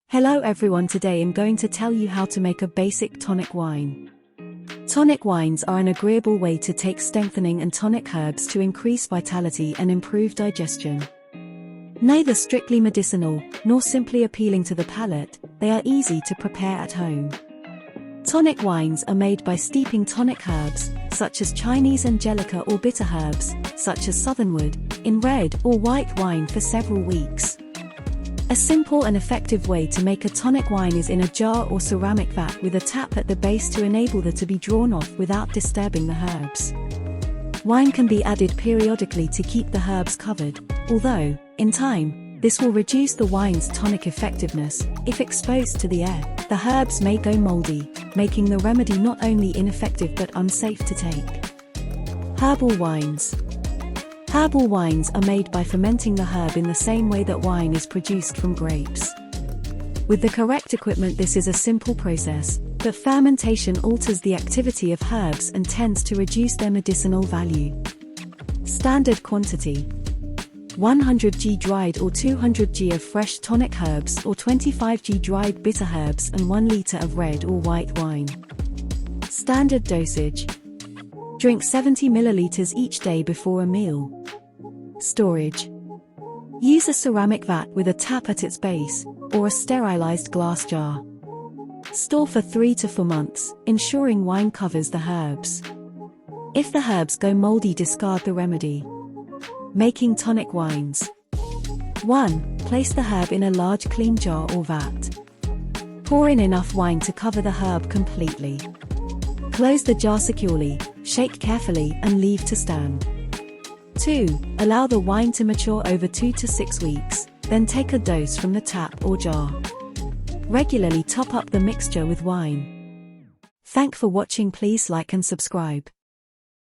Hello everyone, today I'm going to tell you how to make a basic tonic wine. Tonic wines are an agreeable way to take strengthening and tonic herbs to increase vitality and improve digestion. Neither strictly medicinal, nor simply appealing to the palate, they are easy to prepare at home. Tonic wines are made by steeping tonic herbs, such as Chinese angelica, or bitter herbs, such as southernwood, in red or white wine for several weeks. A simple and effective way to make a tonic wine is in a jar or ceramic vat with a tap at the base to enable the to be drawn off without disturbing the herbs. Wine can be added periodically to keep the herbs covered, although, in time, this will reduce the wine's tonic effectiveness. If exposed to the air, the herbs may go moldy, making the remedy not only ineffective but unsafe to take. Herbal wines. Herbal wines are made by fermenting the herb in the same way that wine is produced from grapes. With the correct equipment, this is a simple process, but fermentation alters the activity of herbs and tends to reduce their medicinal value. Standard quantity: 100 g dried or 200 g of fresh tonic herbs, or 25 g dried bitter herbs, and 1 liter of red or white wine. Standard dosage: drink 70 milliliters each day before a meal. Storage: use a ceramic vat with a tap at its base, or a sterilized glass jar. Store for 3 to 4 months, ensuring wine covers the herbs. If the herbs go moldy, discard the remedy. Making tonic wines. 1. Place the herb in a large clean jar or vat. Pour in enough wine to cover the herb completely. Close the jar securely, shake carefully, and leave to stand. 2. Allow the wine to mature over 2 to 6 weeks, then take a dose from the tap or jar. Regularly top up the mixture with wine. Thanks for watching. Please like and subscribe.